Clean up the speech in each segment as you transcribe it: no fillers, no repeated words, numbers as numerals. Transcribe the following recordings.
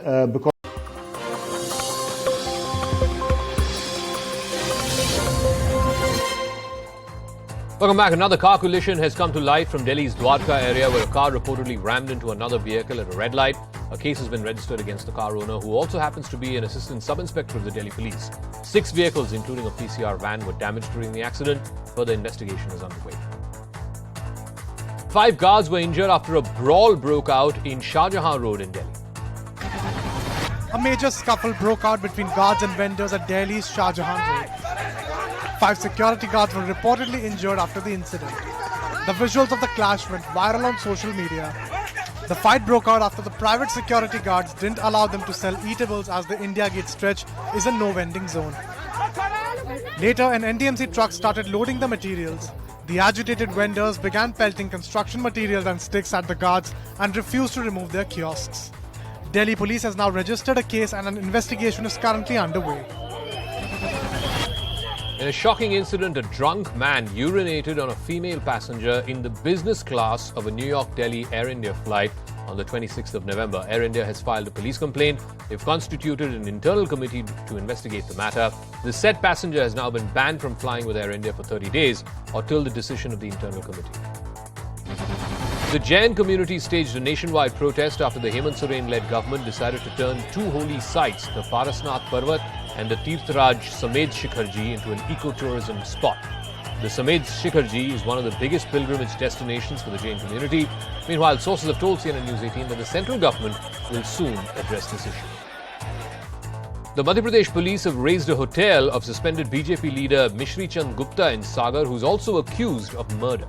because Welcome back. Another car collision has come to light from Delhi's Dwarka area where a car reportedly rammed into another vehicle at a red light. A case has been registered against the car owner, who also happens to be an assistant sub-inspector of the Delhi police. 6 vehicles, including a PCR van, were damaged during the accident. Further investigation is underway. 5 cars were injured after a brawl broke out in Shah Jahan Road in Delhi. A major scuffle broke out between guards and vendors at Delhi's Shah Jahan Road. 5 security guards were reportedly injured after the incident. The visuals of the clash went viral on social media. The fight broke out after the private security guards didn't allow them to sell eatables as the India Gate stretch is a no-vending zone. Later, an NDMC truck started loading the materials. The agitated vendors began pelting construction materials and sticks at the guards and refused to remove their kiosks. Delhi police has now registered a case and an investigation is currently underway. In a shocking incident, a drunk man urinated on a female passenger in the business class of a New York-Delhi Air India flight on the 26th of November. Air India has filed a police complaint. They've constituted an internal committee to investigate the matter. The said passenger has now been banned from flying with Air India for 30 days or till the decision of the internal committee. The Jain community staged a nationwide protest after the Hemant Soren-led government decided to turn 2 holy sites, the Parasnath Parvat and the Tirthraj Samed Shikharji, into an ecotourism spot. The Samed Shikharji is one of the biggest pilgrimage destinations for the Jain community. Meanwhile, sources have told CNN News 18 that the central government will soon address this issue. The Madhya Pradesh police have raised a hotel of suspended BJP leader Mishri Chand Gupta in Sagar, who's also accused of murder.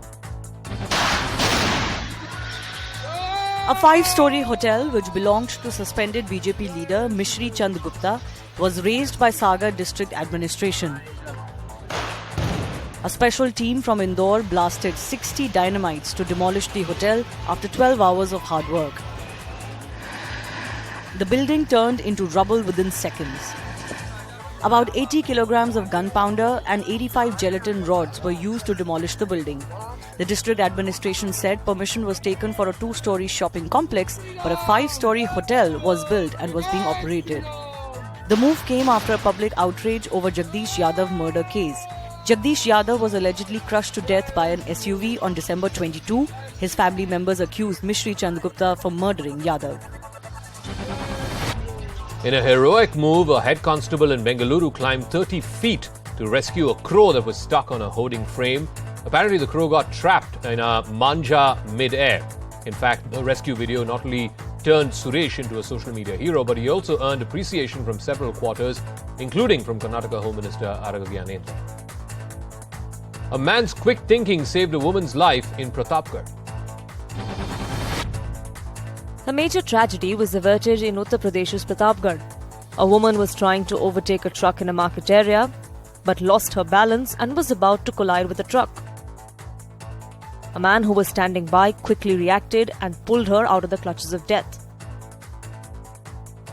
A 5-story hotel which belonged to suspended BJP leader Mishri Chand Gupta was razed by Sagar district administration. A special team from Indore blasted 60 dynamites to demolish the hotel after 12 hours of hard work. The building turned into rubble within seconds. About 80 kilograms of gunpowder and 85 gelatin rods were used to demolish the building. The district administration said permission was taken for a 2-story shopping complex, but a 5-story hotel was built and was being operated. The move came after a public outrage over Jagdish Yadav murder case. Jagdish Yadav was allegedly crushed to death by an SUV on December 22. His family members accused Mishri Chand Gupta for murdering Yadav. In a heroic move, a head constable in Bengaluru climbed 30 feet to rescue a crow that was stuck on a hoarding frame. Apparently, the crow got trapped in a manja mid-air. In fact, the rescue video not only turned Suresh into a social media hero, but he also earned appreciation from several quarters, including from Karnataka Home Minister Aragha Gyanendra. A man's quick thinking saved a woman's life in Pratapgarh. A major tragedy was averted in Uttar Pradesh's Pratapgarh. A woman was trying to overtake a truck in a market area, but lost her balance and was about to collide with a truck. A man who was standing by quickly reacted and pulled her out of the clutches of death.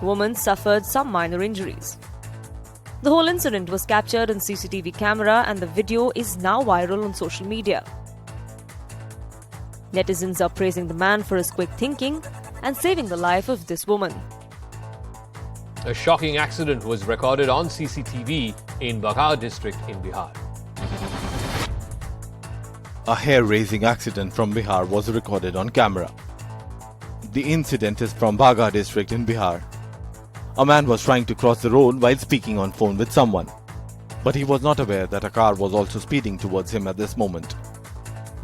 The woman suffered some minor injuries. The whole incident was captured on CCTV camera and the video is now viral on social media. Netizens are praising the man for his quick thinking and saving the life of this woman. A shocking accident was recorded on CCTV in Bagha district in Bihar. A hair-raising accident from Bihar was recorded on camera. The incident is from Bagha district in Bihar. A man was trying to cross the road while speaking on phone with someone, but he was not aware that a car was also speeding towards him at this moment.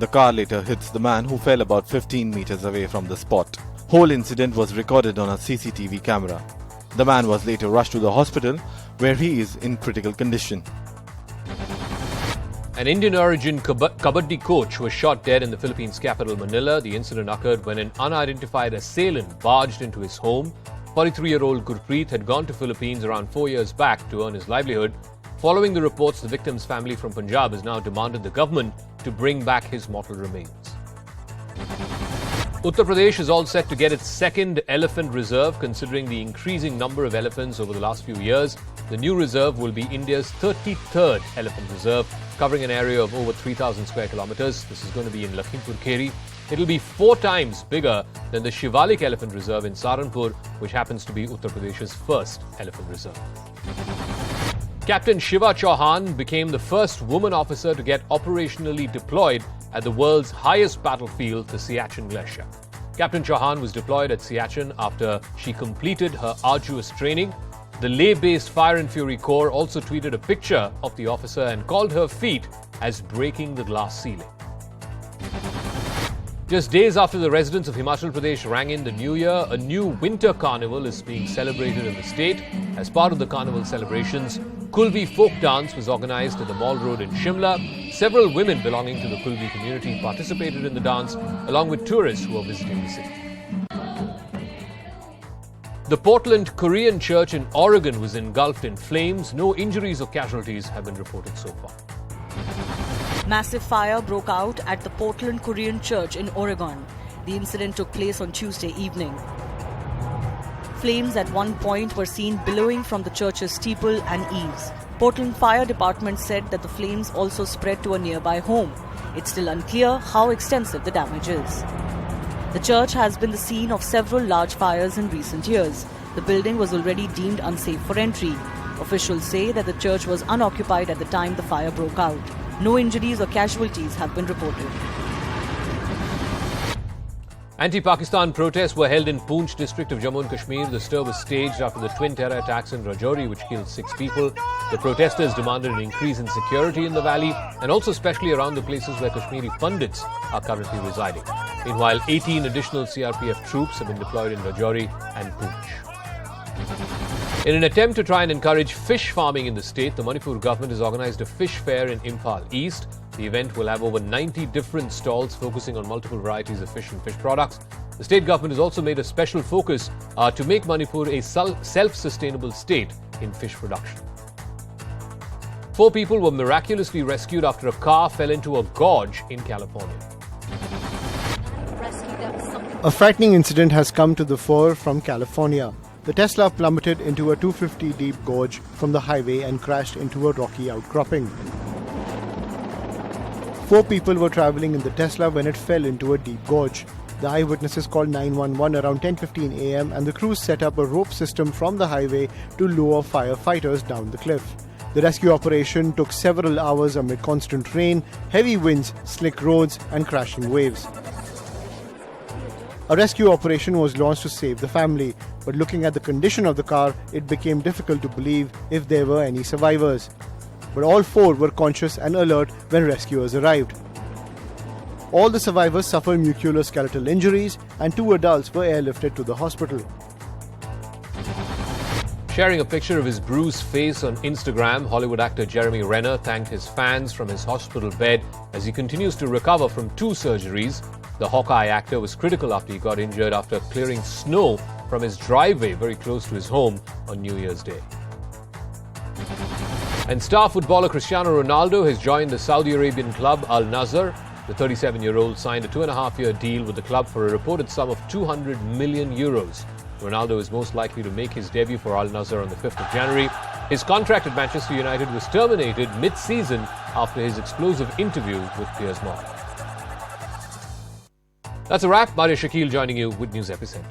The car later hits the man, who fell about 15 meters away from the spot. Whole incident was recorded on a CCTV camera. The man was later rushed to the hospital, where he is in critical condition. An Indian origin kabaddi coach was shot dead in the Philippines' capital Manila. The incident occurred when an unidentified assailant barged into his home. 43-year-old Gurpreet had gone to Philippines around 4 years back to earn his livelihood. Following the reports, the victim's family from Punjab has now demanded the government to bring back his mortal remains. Uttar Pradesh is all set to get its second elephant reserve, considering the increasing number of elephants over the last few years. The new reserve will be India's 33rd elephant reserve, covering an area of over 3,000 square kilometers. This is going to be in Lakhimpur Kheri. It'll be 4 times bigger than the Shivalik Elephant Reserve in Saharanpur, which happens to be Uttar Pradesh's first elephant reserve. Captain Shiva Chauhan became the first woman officer to get operationally deployed at the world's highest battlefield, the Siachen Glacier. Captain Chauhan was deployed at Siachen after she completed her arduous training. The Leh-based Fire and Fury Corps also tweeted a picture of the officer and called her feat as breaking the glass ceiling. Just days after the residents of Himachal Pradesh rang in the new year, a new winter carnival is being celebrated in the state. As part of the carnival celebrations, Kulbi folk dance was organized at the Mall Road in Shimla. Several women belonging to the Kulbi community participated in the dance, along with tourists who are visiting the city. The Portland Korean church in Oregon was engulfed in flames. No injuries or casualties have been reported so far. Massive fire broke out at the Portland Korean church in Oregon. The incident took place on Tuesday evening. Flames at one point were seen billowing from the church's steeple and eaves. Portland Fire Department said that the flames also spread to a nearby home. It's still unclear how extensive the damage is. The church has been the scene of several large fires in recent years. The building was already deemed unsafe for entry. Officials say that the church was unoccupied at the time the fire broke out. No injuries or casualties have been reported. Anti-Pakistan protests were held in Poonch district of Jammu and Kashmir. The stir was staged after the twin terror attacks in Rajouri, which killed 6 people. The protesters demanded an increase in security in the valley and also especially around the places where Kashmiri pundits are currently residing. Meanwhile, 18 additional CRPF troops have been deployed in Rajouri and Poonch. In an attempt to try and encourage fish farming in the state, the Manipur government has organized a fish fair in Imphal East. The event will have over 90 different stalls focusing on multiple varieties of fish and fish products. The state government has also made a special focus to make Manipur a self-sustainable state in fish production. 4 people were miraculously rescued after a car fell into a gorge in California. A frightening incident has come to the fore from California. The Tesla plummeted into a 250 deep gorge from the highway and crashed into a rocky outcropping. 4 people were traveling in the Tesla when it fell into a deep gorge. The eyewitnesses called 911 around 10:15 a.m. and the crews set up a rope system from the highway to lower firefighters down the cliff. The rescue operation took several hours amid constant rain, heavy winds, slick roads and crashing waves. A rescue operation was launched to save the family, but looking at the condition of the car, it became difficult to believe if there were any survivors. But all 4 were conscious and alert when rescuers arrived. All the survivors suffered musculoskeletal injuries and 2 adults were airlifted to the hospital. Sharing a picture of his bruised face on Instagram, Hollywood actor Jeremy Renner thanked his fans from his hospital bed as he continues to recover from 2 surgeries. The Hawkeye actor was critical after he got injured after clearing snow from his driveway very close to his home on New Year's Day. And star footballer Cristiano Ronaldo has joined the Saudi Arabian club Al Nassr. The 37-year-old signed a 2.5-year deal with the club for a reported sum of €200 million. Ronaldo is most likely to make his debut for Al Nassr on the 5th of January. His contract at Manchester United was terminated mid-season after his explosive interview with Piers Morgan. That's a wrap. Maria Shakil joining you with News Epicenter.